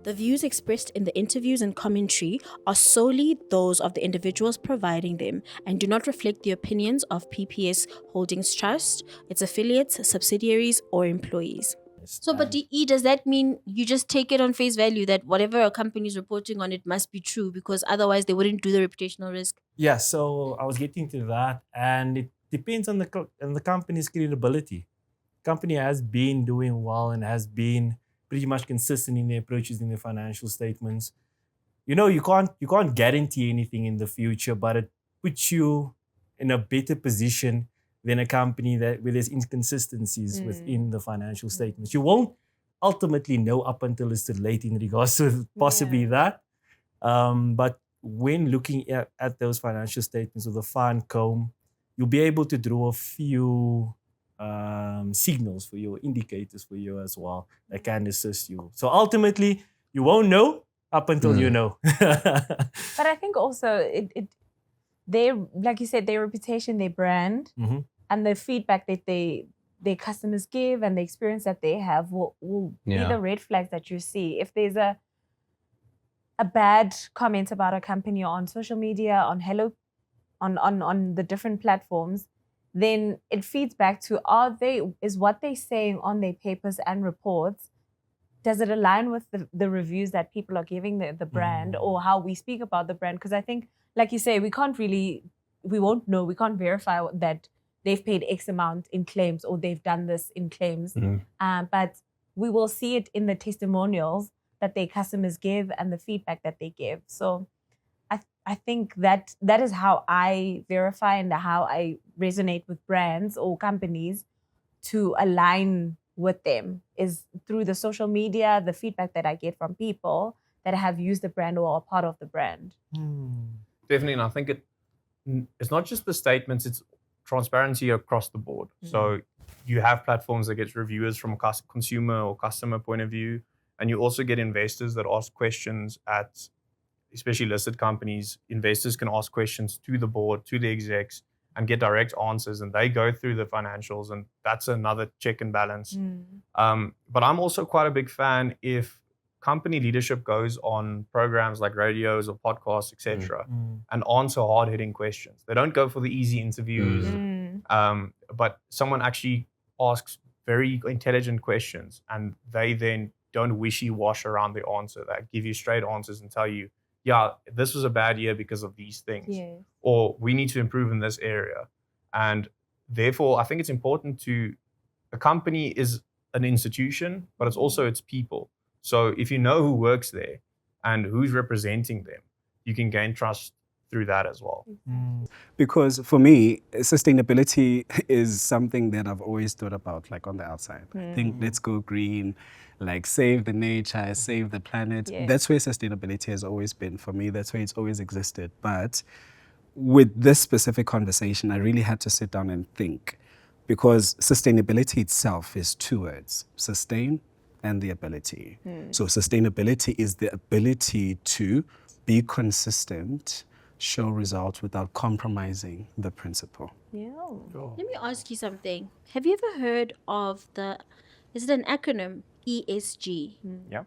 The views expressed in the interviews and commentary are solely those of the individuals providing them and do not reflect the opinions of PPS Holdings Trust, its affiliates, subsidiaries, or employees. So, but DE, does that mean you just take it on face value that whatever a company is reporting on it must be true because otherwise they wouldn't do the reputational risk? Yeah, so I was getting to that, and it depends on the company's credibility. Company has been doing well and has been pretty much consistent in their approaches in their financial statements. You can't guarantee anything in the future, but it puts you in a better position than a company where there's inconsistencies within the financial statements. You won't ultimately know up until it's too late in regards to possibly that. But when looking at those financial statements with a fine comb, you'll be able to draw a few signals for you, indicators for you as well that can assist you. So ultimately, you won't know up until you know. But I think also they, like you said, their reputation, their brand, and the feedback that their customers give and the experience that they have will be the red flags that you see. If there's a bad comment about a company on social media, on on the different platforms, then it feeds back to is what they're saying on their papers and reports, does it align with the reviews that people are giving the brand or how we speak about the brand? Because I think, like you say, we won't know, we can't verify that they've paid X amount in claims or they've done this in claims. But we will see it in the testimonials that their customers give and the feedback that they give. So I think that is how I verify and how I resonate with brands or companies to align with them, is through the social media, the feedback that I get from people that have used the brand or are part of the brand. Definitely, and I think it's not just the statements, it's transparency across the board. So you have platforms that get reviewers from a consumer or customer point of view, and you also get investors that ask questions at, especially listed companies. Investors can ask questions to the board, to the execs, and get direct answers, and they go through the financials, and that's another check and balance. But I'm also quite a big fan if company leadership goes on programs like radios or podcasts, etc., and answer hard-hitting questions. They don't go for the easy interviews, but someone actually asks very intelligent questions, and they then don't wishy-wash around the answer. They give you straight answers and tell you, yeah, this was a bad year because of these things, or we need to improve in this area. And therefore, I think it's important a company is an institution, but it's also its people. So if you know who works there and who's representing them, you can gain trust through that as well. Because for me, sustainability is something that I've always thought about, like on the outside. I think let's go green, like save the nature, save the planet. That's where sustainability has always been for me. That's where it's always existed. But with this specific conversation, I really had to sit down and think, because sustainability itself is two words: sustain and the ability. So sustainability is the ability to be consistent, show results without compromising the principle. Let me ask you something. Have you ever heard of is it an acronym, ESG? Yeah.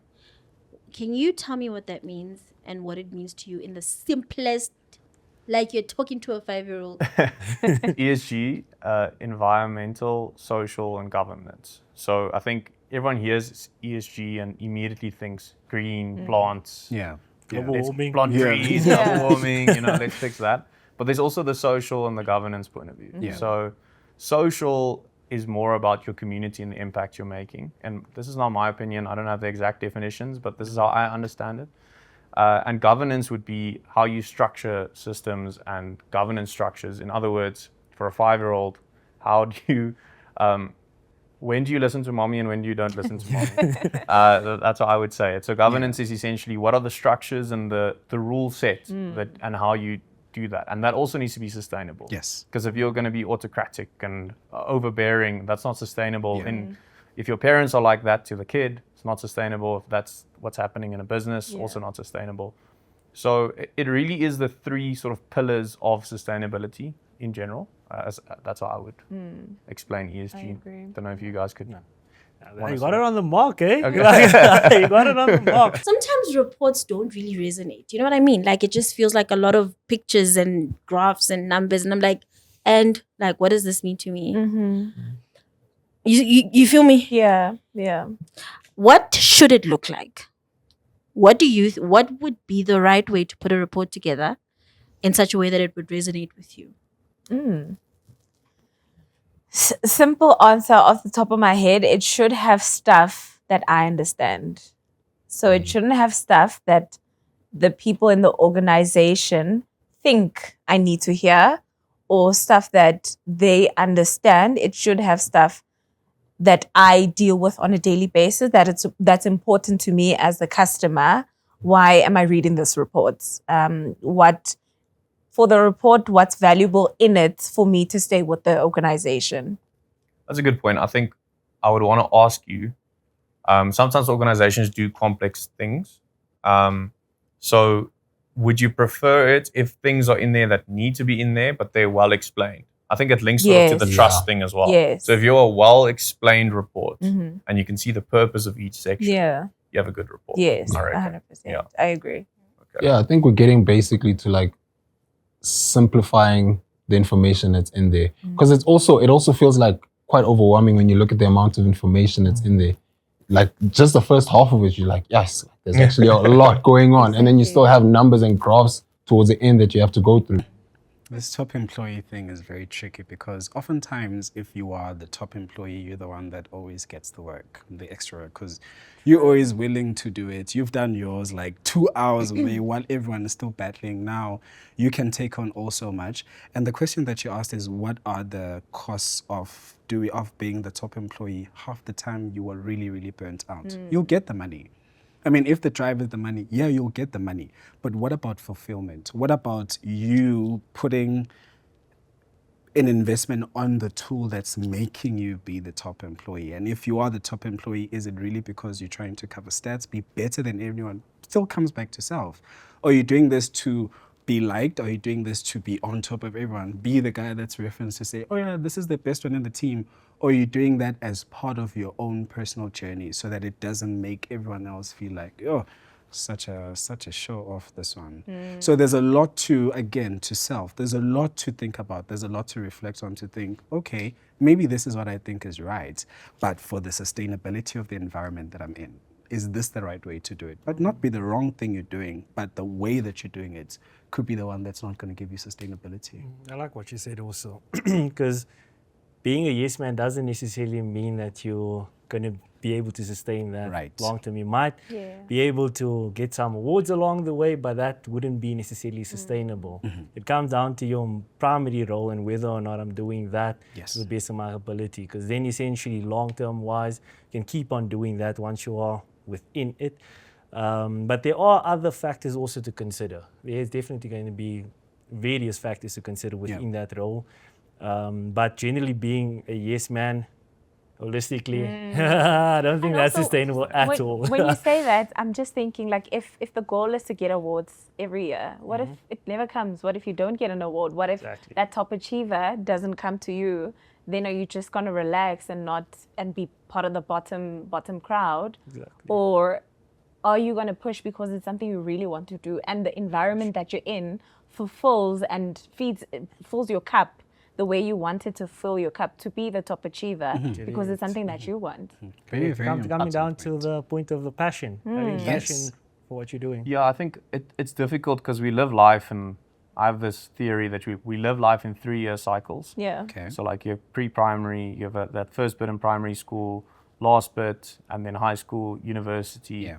Can you tell me what that means and what it means to you in the simplest, like you're talking to a 5-year-old? ESG, environmental, social, and governance. So I think everyone hears ESG and immediately thinks green, plants. Global warming. Plant trees, global warming, let's fix that. But there's also the social and the governance point of view. So social is more about your community and the impact you're making. And this is not my opinion. I don't have the exact definitions, but this is how I understand it. And governance would be how you structure systems and governance structures. In other words, for a 5-year-old, how do you, when do you listen to mommy and when do you don't listen to mommy? That's what I would say. So governance is essentially what are the structures and the rule set and how you do that. And that also needs to be sustainable. Yes. Because if you're going to be autocratic and overbearing, that's not sustainable. And if your parents are like that to the kid, it's not sustainable. If that's what's happening in a business, also not sustainable. So it really is the 3 sort of pillars of sustainability in general. That's how I would explain ESG. I agree. Don't know if you guys could. You got it on the mark, eh? Okay. You got it on the mark. Sometimes reports don't really resonate. You know what I mean? Like, it just feels like a lot of pictures and graphs and numbers. And I'm like, what does this mean to me? Mm-hmm. You feel me? Yeah. What should it look like? What would be the right way to put a report together in such a way that it would resonate with you? Simple answer off the top of my head. It should have stuff that I understand. So it shouldn't have stuff that the people in the organization think I need to hear, or stuff that they understand. It should have stuff that I deal with on a daily basis, that's important to me as the customer. Why am I reading this report? For the report, what's valuable in it for me to stay with the organization? That's a good point. I think I would want to ask you, sometimes organizations do complex things. So would you prefer it if things are in there that need to be in there, but they're well explained? I think it links sort of to the trust thing as well. Yes. So if you're a well-explained report Mm-hmm. and you can see the purpose of each section, you have a good report. Yes, I reckon. 100%. Yeah. I agree. Okay. Yeah, I think we're getting basically to like simplifying the information that's in there. Because it also feels like quite overwhelming when you look at the amount of information that's in there. Like just the first half of it, you're like, yes, there's actually a lot going on. And then you still have numbers and graphs towards the end that you have to go through. This top employee thing is very tricky because oftentimes if you are the top employee, you're the one that always gets the work, the extra work, because you're always willing to do it. You've done yours like 2 hours away while everyone is still battling. Now you can take on all so much. And the question that you asked is, what are the costs of being the top employee? Half the time you are really, really burnt out. You'll get the money. I mean, if the drive is the money, yeah, you'll get the money. But what about fulfillment? What about you putting an investment on the tool that's making you be the top employee? And if you are the top employee, is it really because you're trying to cover stats, be better than everyone? Still comes back to self. Or you're doing this to be liked? Or are you doing this to be on top of everyone? Be the guy that's referenced to say, oh yeah, this is the best one in the team. Or you're doing that as part of your own personal journey so that it doesn't make everyone else feel like, oh, such a show off, this one. So there's a lot to self. There's a lot to think about. There's a lot to reflect on, to think, okay, maybe this is what I think is right, but for the sustainability of the environment that I'm in, is this the right way to do it? But not be the wrong thing you're doing, but the way that you're doing it could be the one that's not going to give you sustainability. I like what you said also, because being a yes man doesn't necessarily mean that you're going to be able to sustain that long term. You might be able to get some awards along the way, but that wouldn't be necessarily sustainable. It comes down to your primary role and whether or not I'm doing that to the best of my ability, because then essentially long term wise, you can keep on doing that once you are within it. But there are other factors also to consider. There's definitely going to be various factors to consider within that role. But generally being a yes man, holistically, I don't think that's sustainable at all. When you say that, I'm just thinking, like, if the goal is to get awards every year, what if it never comes? What if you don't get an award? What if that top achiever doesn't come to you? Then are you just gonna relax and be part of the bottom crowd? Or are you gonna push because it's something you really want to do and the environment that you're in fulfills and fills your cup the way you wanted to fill your cup, to be the top achiever, because it's something that you want. Very coming down to the point of the passion, having passion for what you're doing. Yeah, I think it's difficult because we live life, and I have this theory that we live life in 3-year cycles. Yeah. Okay. So like you have pre-primary, you have that first bit in primary school, last bit, and then high school, university. Yeah.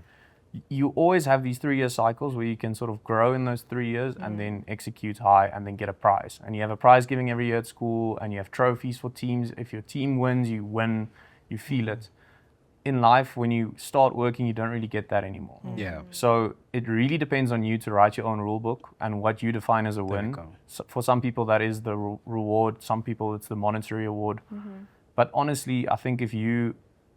You always have these 3-year cycles where you can sort of grow in those 3 years and then execute high and then get a prize. And you have a prize giving every year at school, and you have trophies for teams. If your team wins, you win, you feel it. In life, when you start working, you don't really get that anymore. Yeah. So it really depends on you to write your own rule book and what you define as a win. So for some people, that is the reward. Some people, it's the monetary award. But honestly, I think if you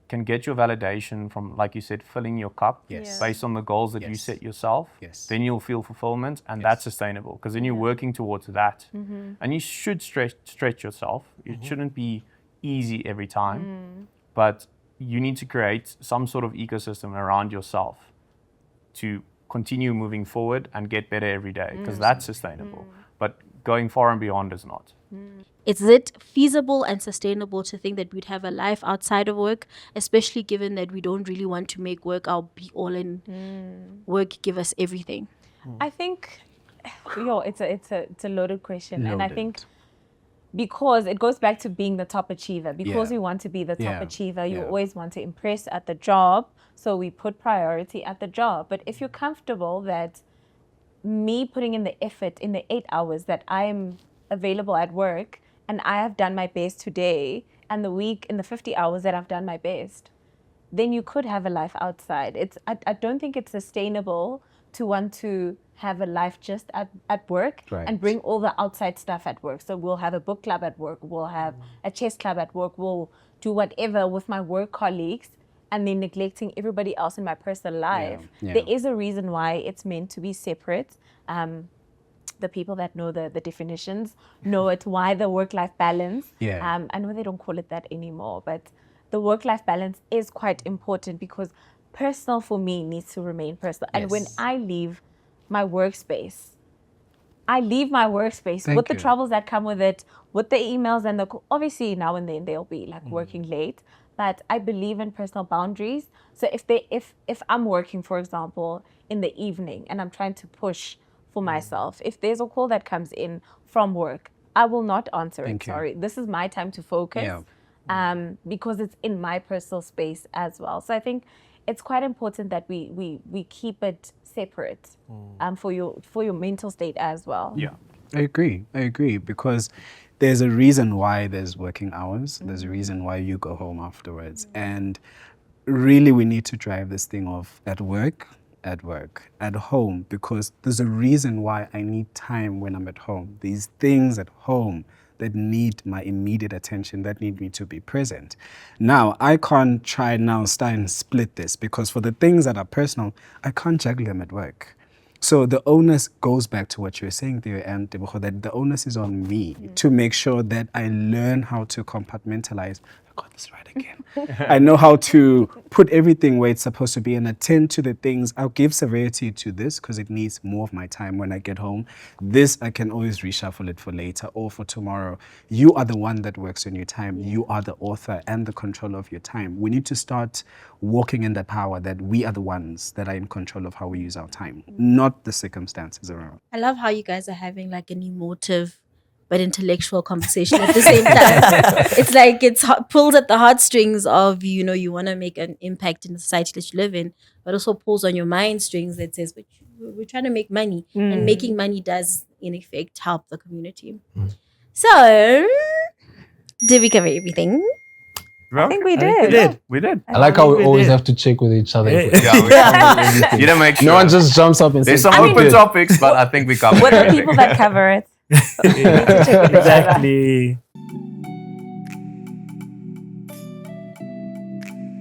can get your validation from, like you said, filling your cup based on the goals that you set yourself, then you'll feel fulfillment, and that's sustainable, because then you're working towards that. And you should stretch yourself. It shouldn't be easy every time, but you need to create some sort of ecosystem around yourself to continue moving forward and get better every day, because that's sustainable. But going far and beyond is not. Is it feasible and sustainable to think that we'd have a life outside of work, especially given that we don't really want to make work our be all and work give us everything? I think, it's a loaded question, and I think because it goes back to being the top achiever. Because we want to be the top achiever, you always want to impress at the job, so we put priority at the job. But if you're comfortable that me putting in the effort in the 8 hours that I'm available at work, and I have done my best today, and the week in the 50 hours that I've done my best, then you could have a life outside. I don't think it's sustainable to want to have a life just at work and bring all the outside stuff at work. So we'll have a book club at work, we'll have a chess club at work, we'll do whatever with my work colleagues, and then neglecting everybody else in my personal life. There is a reason why it's meant to be separate. The people that know the definitions know it, why the work-life balance. I know they don't call it that anymore, but the work-life balance is quite important, because personal for me needs to remain personal. And when I leave my workspace, with the troubles that come with it, with the emails and obviously now and then they'll be like working late, but I believe in personal boundaries. So if I'm working, for example, in the evening and I'm trying to push for myself, if there's a call that comes in from work, I will not answer it. Sorry, this is my time to focus, because it's in my personal space as well. So I think it's quite important that we keep it separate, for your mental state as well. I agree, because there's a reason why there's working hours. There's a reason why you go home afterwards, and really we need to drive this thing of at work, at home, because there's a reason why I need time when I'm at home. These things at home that need my immediate attention, that need me to be present. Now, I can't try now start and split this, because for the things that are personal, I can't juggle them at work. So the onus goes back to what you were saying there, and that the onus is on me to make sure that I learn how to compartmentalize. I got this right again. I know how to put everything where it's supposed to be and attend to the things. I'll give severity to this because it needs more of my time when I get home. This, I can always reshuffle it for later or for tomorrow. You are the one that works on your time. You are the author and the controller of your time. We need to start walking in the power that we are the ones that are in control of how we use our time, not the circumstances around. I love how you guys are having like an emotive but intellectual conversation at the same time. It's like it pulls at the heartstrings of, you want to make an impact in the society that you live in, but also pulls on your mind strings that says, but we're trying to make money. And making money does, in effect, help the community. So, did we cover everything? I think we did. We did. I like how we always have to check with each other. You don't make sure. No one just jumps up and There's says, some open topics, but I think we covered We're the everything. people that cover it. We need to check with each other. Exactly.